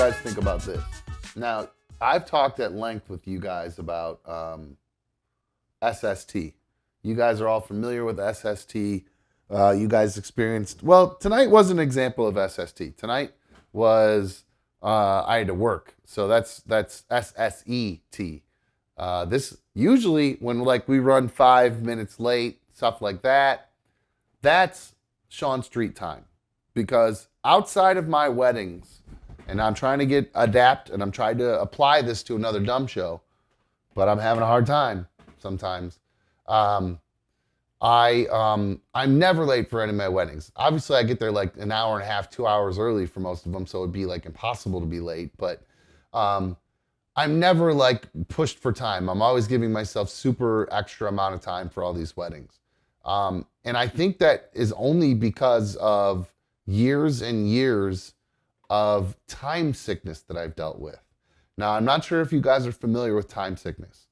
guys think about this? Now, I've talked at length with you guys about SST. You guys are all familiar with SST. You guys experienced, well, tonight was an example of SST. Tonight was, I had to work. So that's SSET. This usually when like we run 5 minutes late, stuff like that, that's Sean Street time. Because outside of my weddings, and I'm trying to adapt and I'm trying to apply this to another dumb show, but I'm having a hard time sometimes. I'm never late for any of my weddings. Obviously, I get there like an hour and a half, 2 hours early for most of them, so it'd be like impossible to be late. But I'm never like pushed for time. I'm always giving myself super extra amount of time for all these weddings. And I think that is only because of years and years of time sickness that I've dealt with. Now, I'm not sure if you guys are familiar with time sickness,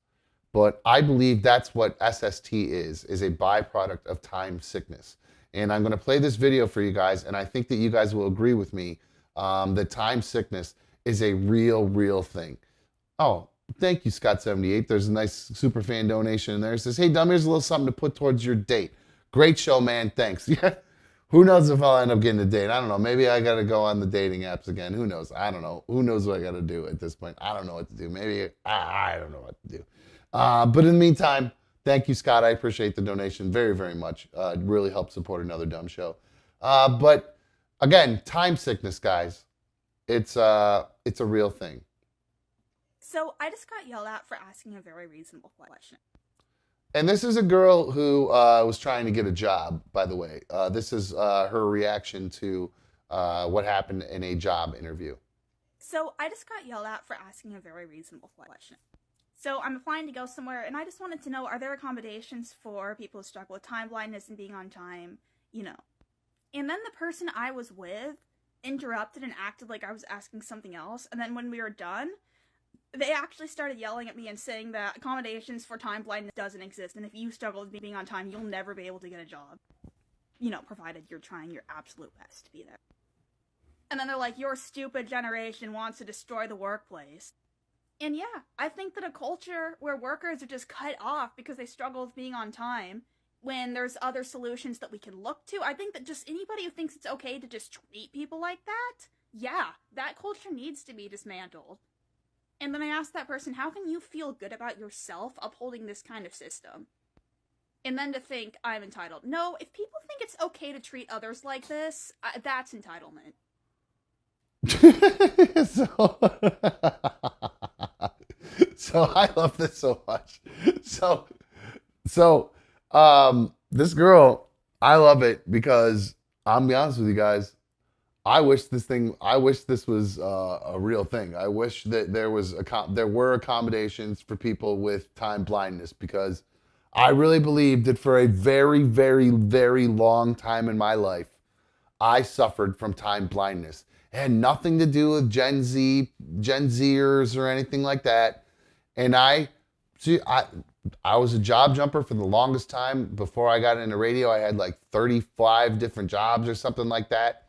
but I believe that's what SST is a byproduct of time sickness. And I'm going to play this video for you guys, and I think that you guys will agree with me that time sickness is a real thing. Oh, thank you, Scott78. There's a nice super fan donation in there. It says, hey, Dumb, here's a little something to put towards your date. Great show, man. Thanks. Yeah. Who knows if I'll end up getting a date? I don't know. Maybe I got to go on the dating apps again. Who knows? I don't know. Who knows what I got to do at this point? I don't know what to do. Maybe I don't know what to do. But in the meantime, thank you, Scott. I appreciate the donation very much. It really helps support another dumb show. But again, time sickness, guys. It's a real thing. So I just got yelled at for asking a very reasonable question. And this is a girl who was trying to get a job, by the way. This is her reaction to what happened in a job interview. So I just got yelled at for asking a very reasonable question. So I'm applying to go somewhere, and I just wanted to know, are there accommodations for people who struggle with time blindness and being on time, you know? And then the person I was with interrupted and acted like I was asking something else, and then when we were done, they actually started yelling at me and saying that accommodations for time blindness doesn't exist, and if you struggle with being on time, you'll never be able to get a job. You know, provided you're trying your absolute best to be there. And then they're like, your stupid generation wants to destroy the workplace. And yeah, I think that a culture where workers are just cut off because they struggle with being on time, when there's other solutions that we can look to, I think that just anybody who thinks it's okay to just treat people like that, yeah, that culture needs to be dismantled. And then I asked that person, how can you feel good about yourself upholding this kind of system? And then to think I'm entitled. No, if people think it's okay to treat others like this, that's entitlement. So I love this so much. This girl, I love it because I'm gonna be honest with you guys. I wish this was a real thing. I wish that there were accommodations for people with time blindness, because I really believe that for a very long time in my life, I suffered from time blindness. It had nothing to do with Gen Zers or anything like that. And I was a job jumper for the longest time. Before I got into radio, I had like 35 different jobs or something like that.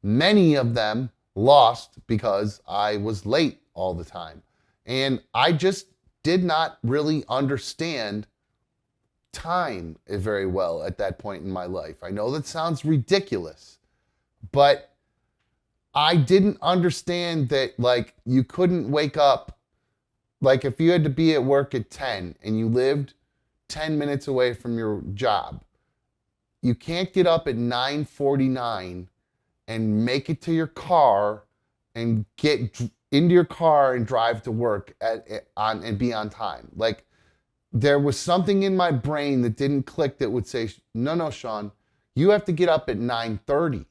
Many of them lost because I was late all the time. And I just did not really understand time very well at that point in my life. I know that sounds ridiculous, but I didn't understand that, like, you couldn't wake up, like if you had to be at work at 10 and you lived 10 minutes away from your job, you can't get up at 9:49 and make it to your car and get into your car and drive to work and be on time. Like, there was something in my brain that didn't click that would say, no, Sean, you have to get up at 9:30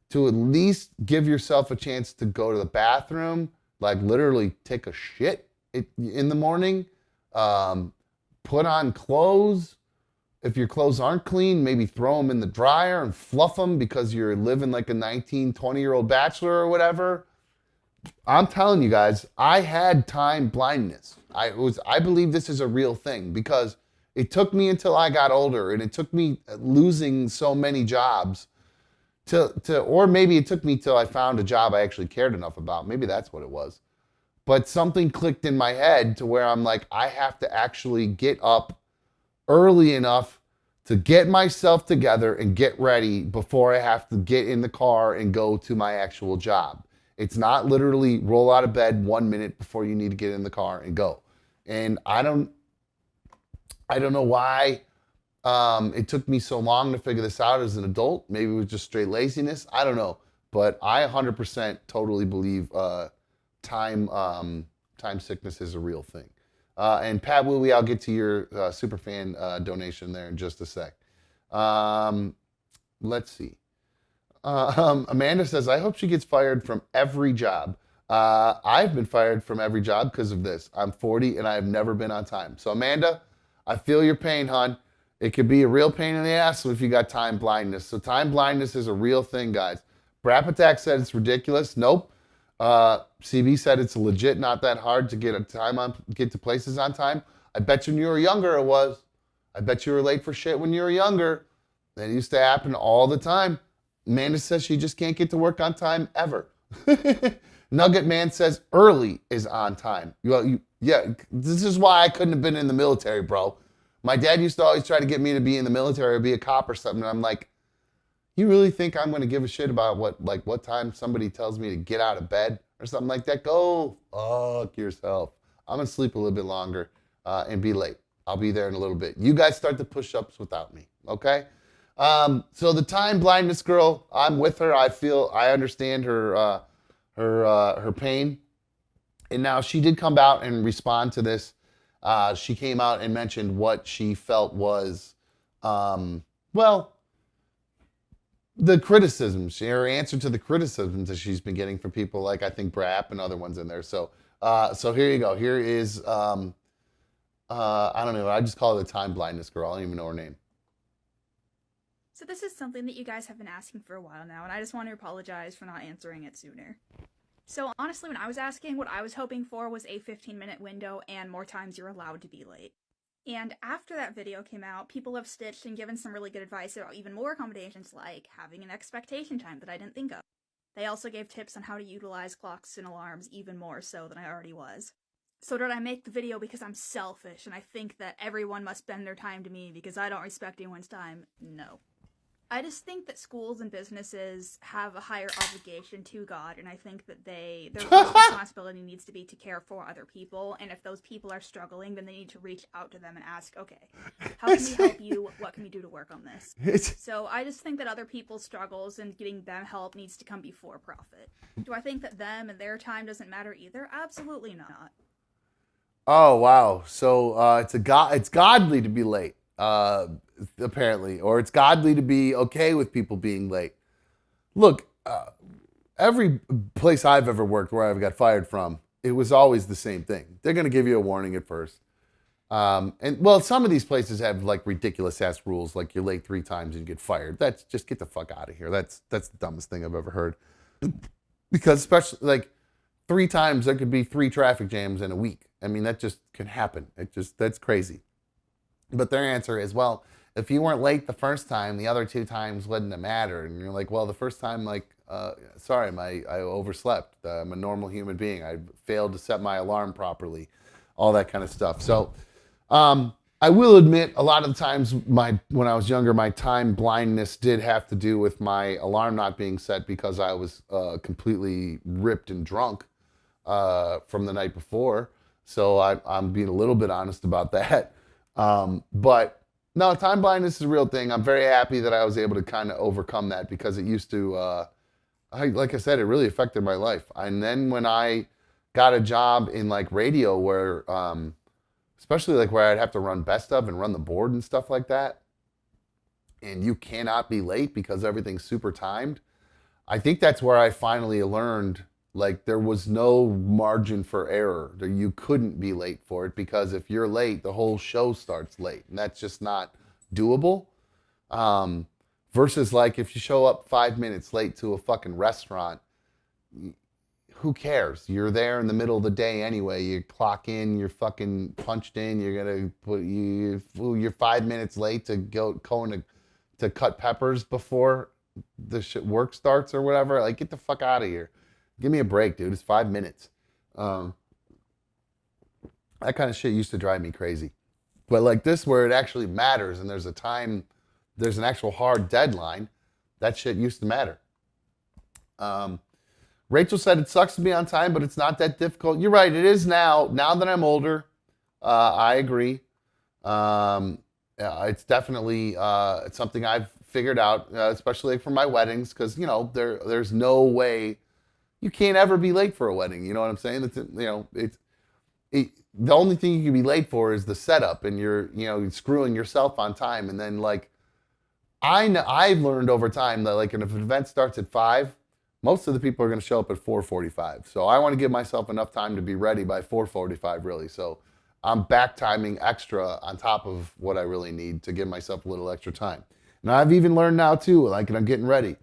to at least give yourself a chance to go to the bathroom, like literally take a shit in the morning, put on clothes. If your clothes aren't clean, maybe throw them in the dryer and fluff them because you're living like a 19, 20-year-old bachelor or whatever. I'm telling you guys, I had time blindness. I believe this is a real thing, because it took me until I got older, and it took me losing so many jobs or maybe it took me till I found a job I actually cared enough about. Maybe that's what it was. But something clicked in my head to where I'm like, I have to actually get up early enough to get myself together and get ready before I have to get in the car and go to my actual job. It's not literally roll out of bed 1 minute before you need to get in the car and go. And I don't know why it took me so long to figure this out as an adult. Maybe it was just straight laziness. I don't know. But I 100% totally believe time sickness is a real thing. And Pat Wooey, I'll get to your superfan donation there in just a sec. Let's see. Amanda says, I hope she gets fired from every job. I've been fired from every job because of this. I'm 40 and I have never been on time. So Amanda, I feel your pain, hon. It could be a real pain in the ass if you got time blindness. So time blindness is a real thing, guys. Brap Attack said it's ridiculous. Nope. CB said it's legit, not that hard to get to places on time. I bet you when you were younger it was. I bet you were late for shit when you were younger. That used to happen all the time. Amanda says she just can't get to work on time ever. Nugget Man says early is on time. Yeah, this is why I couldn't have been in the military, bro. My dad used to always try to get me to be in the military or be a cop or something. And I'm like, you really think I'm going to give a shit about what time somebody tells me to get out of bed or something like that? Go fuck yourself. I'm going to sleep a little bit longer and be late. I'll be there in a little bit. You guys start the push-ups without me, okay? So the time blindness girl, I'm with her. I understand her pain. And now she did come out and respond to this. She came out and mentioned what she felt was, the criticisms, her answer to the criticisms that she's been getting from people like I think Brap and other ones in there. So here you go. Here is, I don't know. I just call her the time blindness girl. I don't even know her name. So this is something that you guys have been asking for a while now, and I just want to apologize for not answering it sooner. So honestly, when I was asking, what I was hoping for was a 15-minute window and more times you're allowed to be late. And after that video came out, people have stitched and given some really good advice about even more accommodations like having an expectation time that I didn't think of. They also gave tips on how to utilize clocks and alarms even more so than I already was. So did I make the video because I'm selfish and I think that everyone must bend their time to me because I don't respect anyone's time? No. I just think that schools and businesses have a higher obligation to God, and I think that their first responsibility needs to be to care for other people, and if those people are struggling, then they need to reach out to them and ask, okay, how can we help you? What can we do to work on this? So I just think that other people's struggles and getting them help needs to come before profit. Do I think that them and their time doesn't matter either? Absolutely not. Oh, wow. So it's godly to be late. Apparently, or it's godly to be okay with people being late. Look, every place I've ever worked where I've got fired from, it was always the same thing. They're going to give you a warning at first. And well, some of these places have like ridiculous ass rules, like you're late 3 times and you get fired. That's just get the fuck out of here. That's the dumbest thing I've ever heard. Because especially like 3 times, there could be 3 traffic jams in a week. I mean, that just can happen. That's crazy. But their answer is, well, if you weren't late the first time, the other 2 times wouldn't have mattered. And you're like, well, the first time, like, sorry, I overslept. I'm a normal human being. I failed to set my alarm properly, all that kind of stuff. So I will admit, a lot of the times when I was younger, my time blindness did have to do with my alarm not being set because I was completely ripped and drunk from the night before. So I'm being a little bit honest about that. But no, time blindness is a real thing. I'm very happy that I was able to kind of overcome that because it used to, like I said, it really affected my life. And then when I got a job in like radio where, especially like where I'd have to run best of and run the board and stuff like that, and you cannot be late because everything's super timed. I think that's where I finally learned like there was no margin for error. You couldn't be late for it because if you're late, the whole show starts late. And that's just not doable. Versus like if you show up 5 minutes late to a fucking restaurant, who cares? You're there in the middle of the day anyway. You clock in, you're fucking punched in. You're going to you're 5 minutes late to go to cut peppers before the shit work starts or whatever. Like, get the fuck out of here. Give me a break, dude. It's 5 minutes. Um, that kind of shit used to drive me crazy. But like this, where it actually matters and there's a time, there's an actual hard deadline, that shit used to matter. Um, Rachel said it sucks to be on time, but it's not that difficult. You're right. It is now. Now that I'm older, I agree. Yeah, it's definitely it's something I've figured out, especially for my weddings, because there's no way you can't ever be late for a wedding. You know what I'm saying? The only thing you can be late for is the setup, and you're screwing yourself on time. And then like I've learned over time that like if an event starts at 5, most of the people are going to show up at 4:45. So I want to give myself enough time to be ready by 4:45, really. So I'm back timing extra on top of what I really need to give myself a little extra time. Now I've even learned now too, like when I'm getting ready.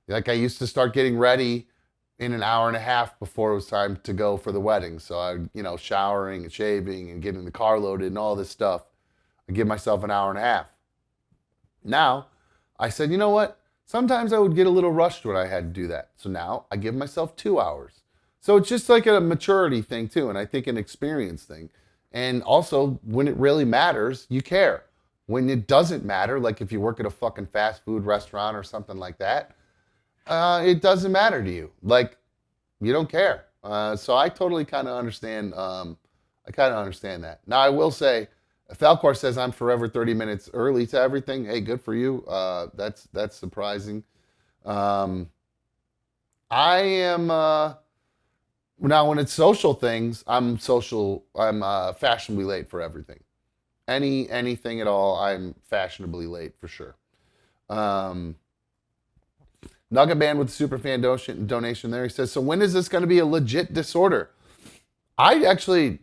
Like I used to start getting ready in an hour and a half before it was time to go for the wedding. So showering and shaving and getting the car loaded and all this stuff. I give myself an hour and a half. Now, I said, you know what? Sometimes I would get a little rushed when I had to do that. So now I give myself 2 hours. So it's just like a maturity thing too, and I think an experience thing. And also, when it really matters, you care. When it doesn't matter, like if you work at a fucking fast food restaurant or something like that, it doesn't matter to you. Like, you don't care. So I totally kind of understand. I kind of understand that. Now I will say, if Falcor says I'm forever 30 minutes early to everything, hey, good for you. That's surprising. I am now when it's social things, I'm social. I'm fashionably late for everything. Anything at all, I'm fashionably late for sure. Um, Nugget Man with the superfan donation there. He says, so when is this going to be a legit disorder? I actually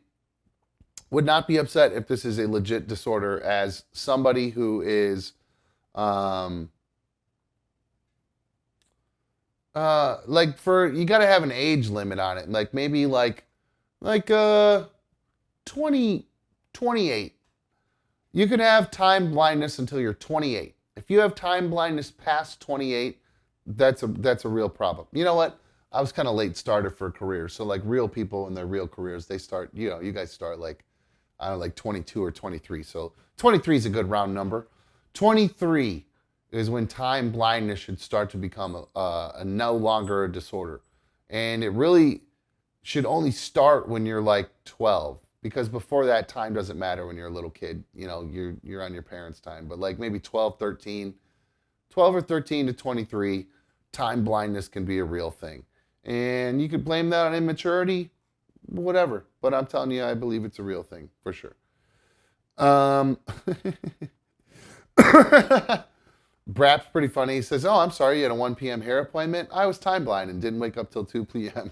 would not be upset if this is a legit disorder as somebody who is you got to have an age limit on it. Like maybe like 20 28. You can have time blindness until you're 28. If you have time blindness past 28, that's a real problem. You know what? I was kind of late starter for a career. So like real people in their real careers, they start, you guys start like, I don't know, like 22 or 23. So 23 is a good round number. 23 is when time blindness should start to become a no longer a disorder. And it really should only start when you're like 12. Because before that, time doesn't matter when you're a little kid. You're on your parents' time. But like maybe 12 or 13 to 23, time blindness can be a real thing. And you could blame that on immaturity, whatever. But I'm telling you, I believe it's a real thing, for sure. Brap's pretty funny. He says, oh, I'm sorry, you had a 1 p.m. hair appointment. I was time blind and didn't wake up till 2 p.m.